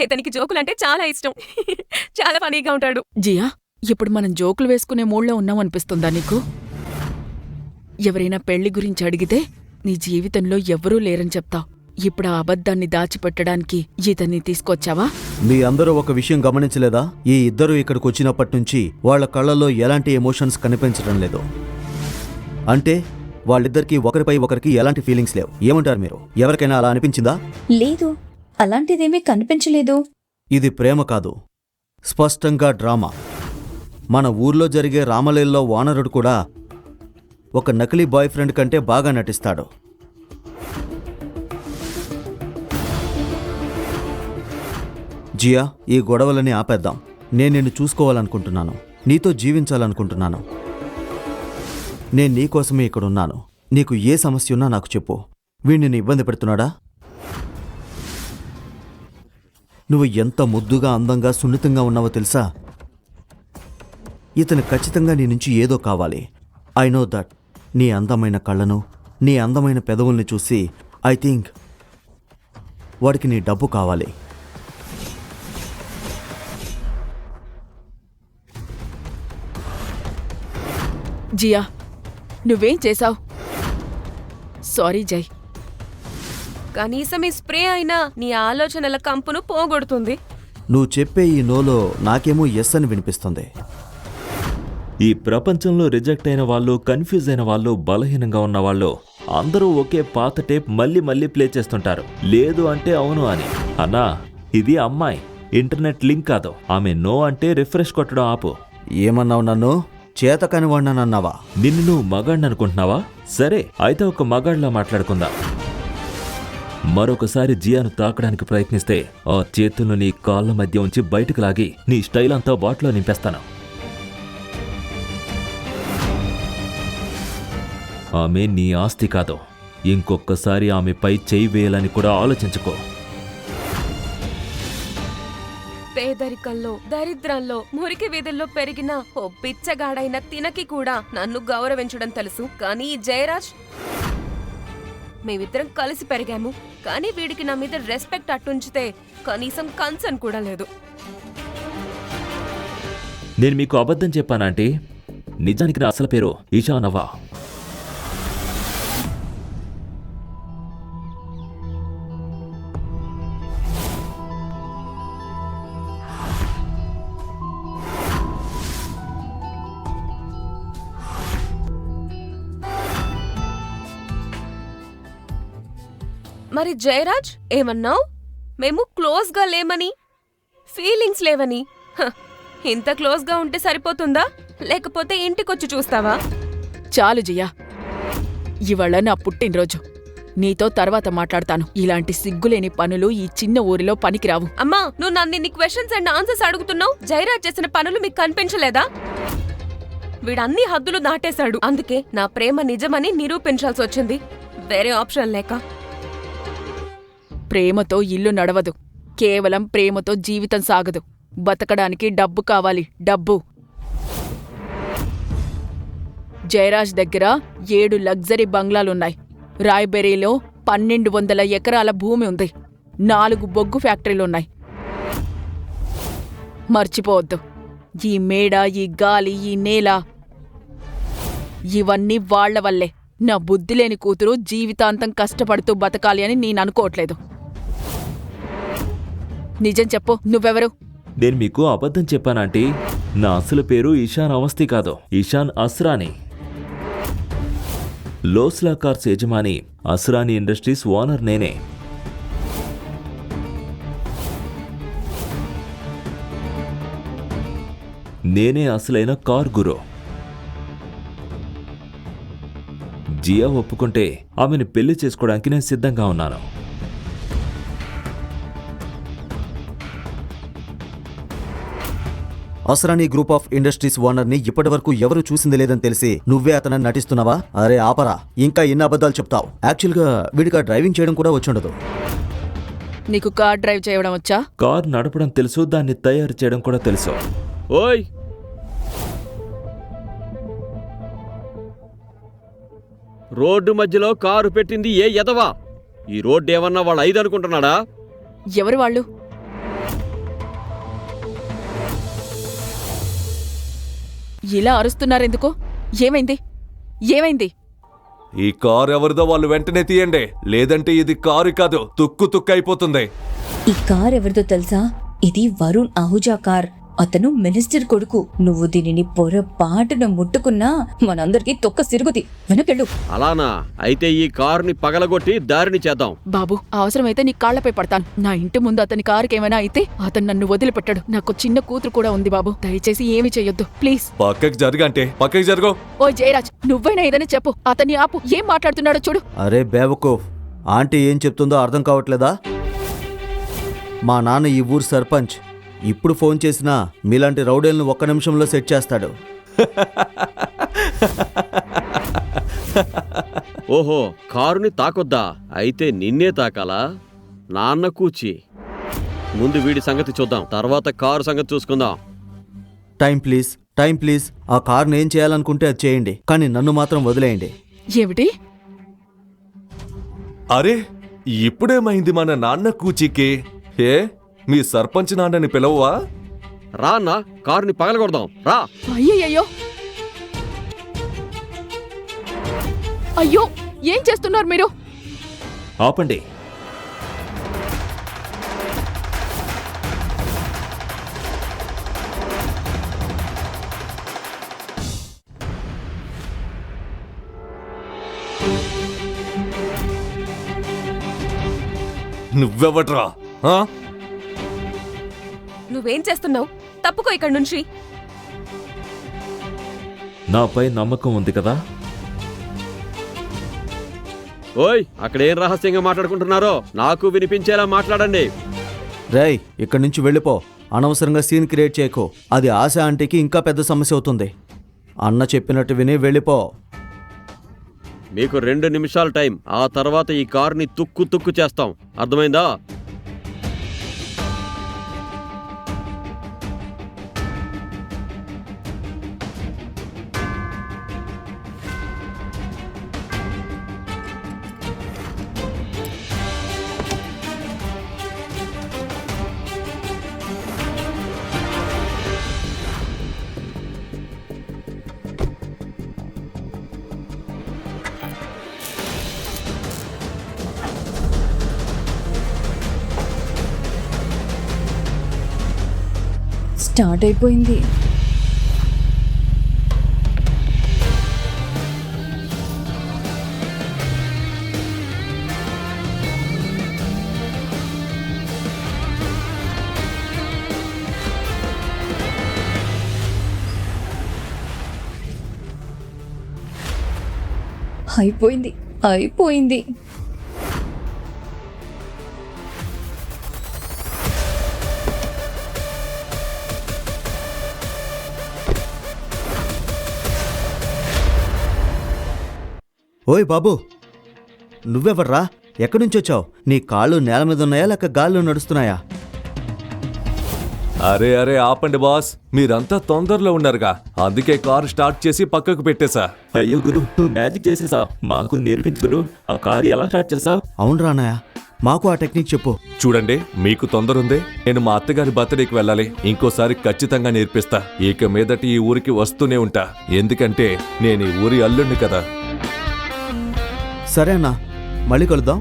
ఇతనికి జోకులంటే చాలా ఇష్టం. చాలా ఫనీగా ఉంటాడు. జియా, ఇప్పుడు మనం జోకులు వేసుకునే మూడ్లో ఉన్నామనిపిస్తుందా నీకు? ఎవరైనా పెళ్లి గురించి అడిగితే నీ జీవితంలో ఎవరూ లేరని చెప్తావు. ఇప్పుడు ఆ అబద్ధాన్ని దాచిపెట్టడానికి ఇతన్ని తీసుకొచ్చావా? మీ అందరూ ఒక విషయం గమనించలేదా? ఈ ఇద్దరు ఇక్కడికి వచ్చినప్పటి నుంచి వాళ్ళ కళ్ళల్లో ఎలాంటి ఎమోషన్స్ కనిపించడం లేదు. అంటే వాళ్ళిద్దరికీ ఒకరిపై ఒకరికి ఎలాంటి ఫీలింగ్స్ లేవు. ఏమంటారు మీరు? ఎవరికైనా అలా అనిపించిందా? లేదు, అలాంటిదేమీ కనిపించలేదు. ఇది ప్రేమ కాదు, స్పష్టంగా డ్రామా. మన ఊర్లో జరిగే రామలీలలో వానరుడు కూడా ఒక నకిలీ బాయ్ ఫ్రెండ్ కంటే బాగా నటిస్తాడు. జియా, ఈ గొడవలని ఆపేద్దాం. నేను నిన్ను చూసుకోవాలనుకుంటున్నాను, నీతో జీవించాలనుకుంటున్నాను. నేను నీకోసమే ఇక్కడున్నాను. నీకు ఏ సమస్య ఉన్నా నాకు చెప్పు. వీణ్ణి నిన్ను ఇబ్బంది పెడుతున్నాడా? నువ్వు ఎంత ముద్దుగా, అందంగా, సున్నితంగా ఉన్నావో తెలుసా? ఇతను ఖచ్చితంగా నీ నుంచి ఏదో కావాలి. I know that. నీ అందమైన కళ్ళను, నీ అందమైన పెదవుల్ని చూసి ఐ థింక్ వాడికి నీ డబ్బు కావాలి. జియా, నువ్వేం చేశావు? సారీ జై. కనీసం ఈ స్ప్రే అయినా నీ ఆలోచనల కంపును పోగొడుతుంది. నువ్వు చెప్పే ఈ నోలో నాకేమో ఎస్ అని వినిపిస్తుంది. ఈ ప్రపంచంలో రిజెక్ట్ అయిన వాళ్ళు, కన్ఫ్యూజ్ అయిన వాళ్ళు, బలహీనంగా ఉన్న వాళ్ళు అందరూ ఒకే పాత టేప్ మళ్ళీ మళ్ళీ ప్లే చేస్తుంటారు. లేదు అంటే అవును అని. అన్నా, ఇది అమ్మాయి, ఇంటర్నెట్ లింక్ కాదు. ఆమె నో అంటే రిఫ్రెష్ కొట్టడం ఆపు. ఏమన్నావు? నన్ను చేతకాని వాడినన్నావా? నిన్ను నువ్వు మగాడిని అనుకుంటున్నావా? సరే, అయితే ఒక మగాడిలా మాట్లాడుకుందాం. మరొకసారి జియాను తాకడానికి ప్రయత్నిస్తే ఆ చేతులను నీ కాళ్ళ మధ్య ఉంచి బయటకు లాగి నీ స్టైల్ అంతా బాటిలో నింపేస్తాను. ఆమె నీ ఆస్తి కాదు. ఇంకొక్కసారి ఆమెపై చేయి వేయాలని కూడా ఆలోచించుకో. పేదరికంలో, దరిద్రంలో, మురికి వీధుల్లో పెరిగిన ఓ పిచ్చగాడైన తినకి కూడా నన్ను గౌరవించడం తెలుసు. కానీ ఈ జయరాజ్, మేమిద్దరం కలిసి పెరిగాము, కానీ వీడికి నా మీద రెస్పెక్ట్ అట్టుంచితే కనీసం కన్సర్న్ కూడా లేదు. నేను మీకు అబద్ధం చెప్పానంటే నిజానికి నా అసలు పేరు ఇషానవా. మరి జయరాజ్, ఏమన్నావు? మేము క్లోజ్గా లేమని, ఫీలింగ్స్ లేవని. ఇంత క్లోజ్గా ఉంటే సరిపోతుందా, లేకపోతే ఇంటికొచ్చి చూస్తావా? చాలు జియా, ఇవాళ నా పుట్టినరోజు. నీతో తర్వాత మాట్లాడతాను. ఇలాంటి సిగ్గులేని పనులు ఈ చిన్న ఊరిలో పనికిరావు. అమ్మా, నువ్వు నన్ను ఇన్ని క్వశ్చన్స్ అండ్ ఆన్సర్స్ అడుగుతున్నావు. జయరాజ్ చేసిన పనులు మీకు కనిపించలేదా? వీడన్ని హద్దులు దాటేశాడు. అందుకే నా ప్రేమ నిజమని నిరూపించాల్సి వచ్చింది, వేరే ఆప్షన్ లేక. ప్రేమతో ఇల్లు నడవదు, కేవలం ప్రేమతో జీవితం సాగదు. బతకడానికి డబ్బు కావాలి, డబ్బు. జయరాజ్ దగ్గర 7 లగ్జరీ బంగ్లాలున్నాయి. రాయ్బెరీలో 1200 ఎకరాల భూమి ఉంది. 4 బొగ్గు ఫ్యాక్టరీలున్నాయి. మర్చిపోవద్దు, ఈ మేడ, ఈ గాలి, ఈ నేల ఇవన్నీ వాళ్ల వల్లే. నా బుద్ధిలేని కూతురు జీవితాంతం కష్టపడుతూ బతకాలి అని నేననుకోవట్లేదు. నిజం చెప్పు, నువ్వెవరు? నేను మీకు అబద్ధం చెప్పానంటే నా అసలు పేరు ఇషాన్ అవస్థి కాదు, ఇషాన్ అస్రానీ. లోస్లా కార్స్ యజమాని, అస్రానీ ఇండస్ట్రీస్ ఓనర్ నేనే. నేనే అసలైన కార్ గురు. జియా ఒప్పుకుంటే ఆమెను పెళ్లి చేసుకోవడానికి నేను సిద్ధంగా ఉన్నాను. అస్రానీ గ్రూప్ ఆఫ్ ఇండస్ట్రీస్ ఓనర్ని ఇప్పటివరకు ఎవరు చూసింది లేదని తెలిసి నువ్వే అతనని నటిస్తున్నావా? అరే ఆపరా, ఇంకా ఎన్ని అబద్ధాలు చెప్తావు? యాక్చువల్గా వీడికి డ్రైవింగ్ చేయడం కూడా వచ్చుండదు. నీకు కార్ డ్రైవ్ చేయడం వచ్చా? కార్ నడపడం తెలుసు, దాన్ని తయారు చేయడం కూడా తెలుసు. ఓయ్, రోడ్డు మధ్యలో కారు పెట్టింది ఏ ఎదవా? ఈ రోడ్డు ఏమన్నా వాళ్ళు 5 అనుకుంటున్నాడా? ఎవరు వాళ్ళు? ఇలా అరుస్తున్నారెందుకు? ఏమైంది? ఏమైంది? ఈ కారు ఎవరిదో వాళ్ళు వెంటనే తీయండి, లేదంటే ఇది కారు కాదు, తుక్కు తుక్కు అయిపోతుంది. ఈ కార్ ఎవరిదో తెలుసా? ఇది వరుణ్ అహూజా కార్. అతను మినిస్టర్ కొడుకు. నువ్వు దీనిని పొరపాటున ముట్టుకున్నా మనందరికీ తొక్క సిరుగుది. వెనకెళ్ళు. అలానా? అయితే ఈ కారుని పగలగొట్టి దారిని చేద్దాం. బాబు, అవసరమైతే నీ కాళ్లపై పడతాను. నా ఇంటి ముందు అతని కారుకేమైనా అయితే అతను నన్ను వదిలిపెట్టాడు. నాకు చిన్న కూతురు కూడా ఉంది బాబు. దయచేసి ఏమీ చెయ్యొద్దు ప్లీజ్. పక్కకి జరగంటే పక్కకి జరగవు. ఓ జయరాజ్, నువ్వైనా ఏదైనా చెప్పు. అతన్ని ఆపు. ఏం మాట్లాడుతున్నాడో చూడు. అరే బేవకూఫ్, ఆంటీ ఏం చెప్తుందో అర్థం కావట్లేదా? మా నాన్న ఈ ఊరు సర్పంచ్. ఇప్పుడు ఫోన్ చేసినా మీలాంటి రౌడీలను ఒక్క నిమిషంలో సెట్ చేస్తాడు. ఓహో, కారుని తాకొద్దా? అయితే నిన్నే తాకాలా? నాన్న కూచి. ముందు వీడి సంగతి చూద్దాం, తర్వాత కారు సంగతి చూసుకుందాం. Time please. ఆ కార్ని ఏం చేయాలనుకుంటే అది చేయండి, కానీ నన్ను మాత్రం వదిలేయండి. ఏమిటి? అరే, ఇప్పుడేమైంది మన నాన్న కూచికి? హే, మీ సర్పంచ్ నాన్నని పిలవవా? రా అన్న, కారుని పగలగొడదాం రా. అయ్యయ్యో, అయ్యో, ఏం చేస్తున్నారు మీరు? ఆపండి. నువ్వెవట్రా? ఆ? నువ్వేం చేస్తున్నావు? తప్పుకో ఇక్కడి నుంచి. నాపై నమ్మకం ఉంది కదా? ఓయ్, అక్కడేం రహస్యంగా మాట్లాడుకుంటున్నారో నాకు వినిపించేలా మాట్లాడండి. రేయ్, ఇక్కడి నుంచి వెళ్ళిపో. అనవసరంగా సీన్ క్రియేట్ చేయకు. అది ఆశ ఆంటీకి ఇంకా పెద్ద సమస్య అవుతుంది. అన్న చెప్పినట్టు విని వెళ్ళిపో. మీకు 2 నిమిషాల టైం. ఆ తర్వాత ఈ కారుని తుక్కు తుక్కు చేస్తాం. అర్థమైందా? స్టార్ట్ అయిపోయింది. అయిపోయింది. ఓయ్ బాబు, నువ్వెవర్రా? ఎక్కడి నుంచి వచ్చావు? నీ కాళ్ళు నేల మీద ఉన్నాయా లేక గాల్లో నడుస్తున్నాయా? అరే అరే ఆపండి బాస్, మీరంతా తొందరలో ఉన్నారుగా, అందుకే కారు స్టార్ట్ చేసి పక్కకు పెట్టేశా. అయ్యో గురు, నువ్వు మ్యాజిక్ చేసేసా. మాకు నేర్పించు గురు, ఆ కారు ఎలా స్టార్ట్ చేసావు? అవునరా అన్నయ్య, మాకు ఆ టెక్నిక్ చెప్పు. చూడండి, మీకు తొందర ఉంది. నేను మా అత్తగారి బర్త్డేకి వెళ్ళాలి. ఇంకోసారి ఖచ్చితంగా నేర్పిస్తా. ఇక మీదటి ఈ ఊరికి వస్తూనే ఉంటా, ఎందుకంటే నేను ఈ ఊరి అల్లుణ్ణి కదా. సరే అన్నా, మళ్ళీ కలుద్దాం.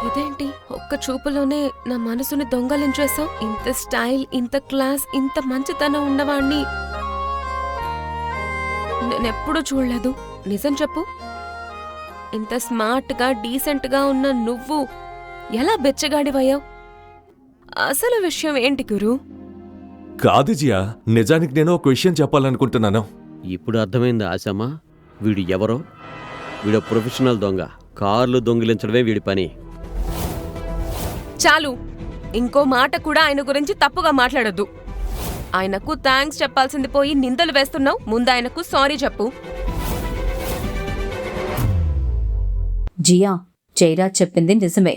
ఇదేంటి, ఒక్క చూపులోనే నా మనసుని దొంగలించేసావు? ఇంత స్టైల్, ఇంత క్లాస్, ఇంత మంచితనం ఉన్నవాణ్ణి నేనెప్పుడూ చూడలేదు. నిజం చెప్పు, ఇంత స్మార్ట్గా డీసెంట్గా ఉన్న నువ్వు ఎలా బెచ్చగాడివయ్యావు? అసలు విషయం ఏంటి గురు? కాదు జియా, నిజానికి నేను ఒక విషయం చెప్పాలనుకుంటున్నాను. ఇప్పుడు అర్థమైందా ఆశమ్మా? వీడు ఎవరో? వీడు ప్రొఫెషనల్ దొంగ. కార్లు దొంగిలించడమే వీడి పని. చాలు, ఇంకో మాట కూడా ఆయన గురించి తప్పుగా మాట్లాడొద్దు. ఆయనకు థ్యాంక్స్ చెప్పాల్సింది పోయి నిందలు వేస్తున్నావు. ముందు ఆయనకు సారీ చెప్పు. జియా, జయరాజ్ చెప్పింది నిజమే.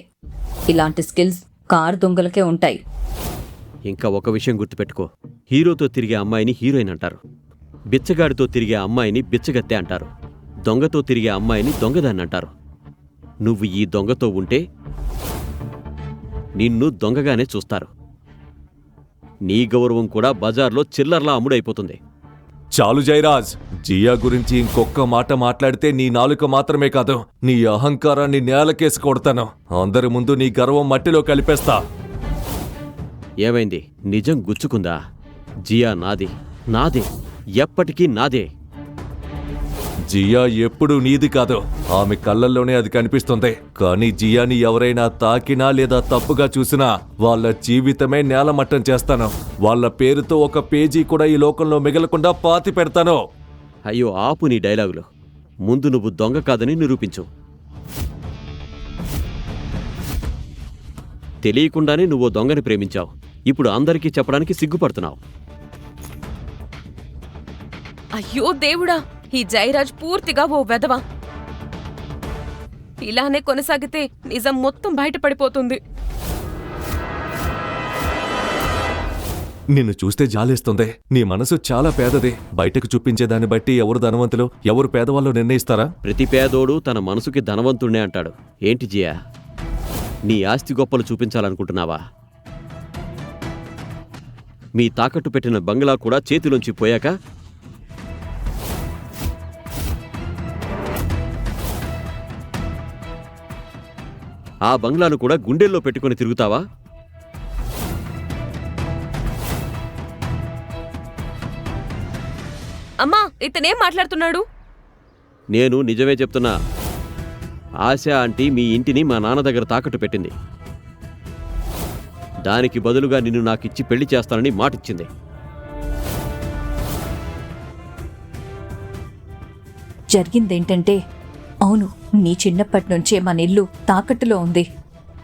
ఇలాంటి స్కిల్స్ కార్ దొంగలకే ఉంటాయి. ఇంకా ఒక విషయం గుర్తుపెట్టుకో, హీరోతో తిరిగే అమ్మాయిని హీరోయిన్ అంటారు, బిచ్చగాడితో తిరిగే అమ్మాయిని బిచ్చగత్తె అంటారు, దొంగతో తిరిగే అమ్మాయిని దొంగదాన్ని అంటారు. నువ్వు ఈ దొంగతో ఉంటే నిన్ను దొంగగానే చూస్తారు. నీ గౌరవం కూడా బజార్లో చిల్లర్లా అమ్ముడైపోతుంది. చాలు జయరాజ్, జియా గురించి ఇంకొక్క మాట మాట్లాడితే నీ నాలుక మాత్రమే కాదు, నీ అహంకారాన్ని నేలకేసి కొడతాను. అందరి ముందు నీ గర్వం మట్టిలో కలిపేస్తా. ఏమైంది? నిజం గుచ్చుకుందా? జియా నాది, నాదే, ఎప్పటికీ నాదే. జియా ఎప్పుడూ నీది కాదు, ఆమె కళ్ళల్లోనే అది కనిపిస్తుంది. కానీ జియాని ఎవరైనా తాకినా లేదా తప్పుగా చూసినా వాళ్ళ జీవితమే నేలమట్టం చేస్తాను. వాళ్ళ పేరుతో ఒక పేజీ కూడా ఈ లోకంలో మిగలకుండా పాతి పెడతాను. అయ్యో ఆపు నీ డైలాగులు. ముందు నువ్వు దొంగ కాదని నిరూపించు. తెలియకుండానే నువ్వు దొంగని ప్రేమించావు. ఇప్పుడు అందరికీ చెప్పడానికి సిగ్గుపడుతున్నావు. అయ్యో దేవుడా, ఈ జయరాజ్ పూర్తిగా ఓ వెధవ. ఇలానే కొనసాగితే నిజం మొత్తం బయటపడిపోతుంది. నిన్ను చూస్తే జాలేస్తుంది. నీ మనసు చాలా పేదది. బయటకు చూపించేదాన్ని బట్టి ఎవరు ధనవంతులు ఎవరు పేదవాళ్ళు నిర్ణయిస్తారా? ప్రతి పేదోడు తన మనసుకి ధనవంతుణ్ణే అంటాడు. ఏంటి జియా, నీ ఆస్తి గొప్పలు చూపించాలనుకుంటున్నావా? మీ తాకట్టు పెట్టిన బంగ్లా కూడా చేతిలోంచి పోయాక ఆ బంగ్లాను కూడా గుండెల్లో పెట్టుకుని తిరుగుతావా? అమ్మా, ఇతనేం మాట్లాడుతున్నాడు? నేను నిజమే చెప్తున్నా. ఆశ ఆంటీ మీ ఇంటిని మా నాన్న దగ్గర తాకట్టు పెట్టింది. దానికి బదులుగా నిన్ను నాకిచ్చి పెళ్లి చేస్తానని మాటిచ్చింది. జరిగిందేంటంటే, అవును, నీ చిన్నప్పటి నుంచే మన ఇల్లు తాకట్టులో ఉంది.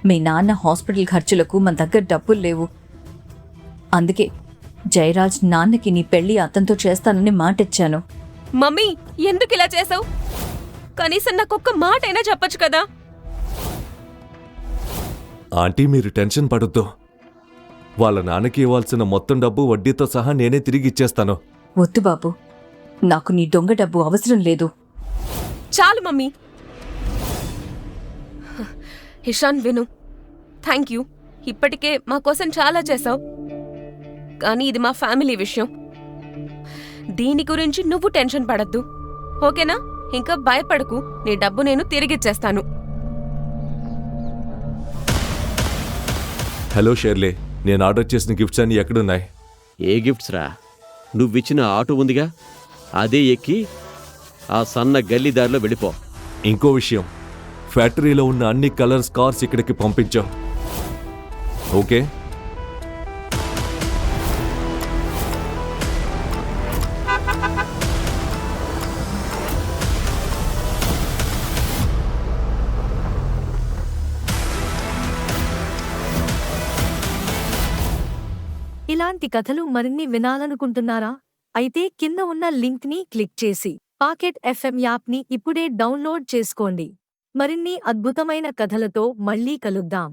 మీ నాన్న హాస్పిటల్ ఖర్చులకు మన దగ్గర డబ్బులు లేవు. అందుకే జయరాజ్ నాన్నకి నీ పెళ్లి అతనితో చేస్తానని మాటిచ్చాను. మమ్మీ, ఎందుకు ఇలా చేసావు? కనీసం నాకొక్క మాట అయినా చెప్పొచ్చు కదా. ఆంటీ, మీరు టెన్షన్ పడొద్దు. వాళ్ళ నాన్నకి ఇవ్వాల్సిన మొత్తం డబ్బు వడ్డీతో సహా నేనే తిరిగి ఇచ్చేస్తాను. వద్దు బాబు, నాకు నీ దొంగ డబ్బు అవసరం లేదు. చాలు మమ్మీ. ఇషాన్, విను. Thank you. ఇప్పటికే మా కోసం చాలా చేసావు. కానీ ఇది మా ఫ్యామిలీ విషయం. దీని గురించి నువ్వు టెన్షన్ పడద్దు, ఓకేనా? ఇంకా భయపడకు. నీ డబ్బు నేను తిరిగిచ్చేస్తాను. హలో షెర్లీ, నేను ఆర్డర్ చేసిన గిఫ్ట్స్ అన్ని ఎక్కడున్నాయి? ఏ గిఫ్ట్స్ రా? నువ్విచ్చిన ఆటో ఉందిగా, అదే ఎక్కి ఆ సన్న గల్లీదారిలో వెళ్ళిపో. ఇంకో విషయం, ఫ్యాక్టరీలో ఉన్న అన్ని కలర్స్ కార్స్ ఇక్కడికి పంపించాం. ఓకే? ఇలాంటి కథలు మరిన్ని వినాలనుకుంటున్నారా? అయితే కింద ఉన్న లింక్ని క్లిక్ చేసి పాకెట్ ఎఫ్ఎం యాప్ని ఇప్పుడే డౌన్లోడ్ చేసుకోండి. మరిన్ని అద్భుతమైన కథలతో మళ్ళీ కలుద్దాం.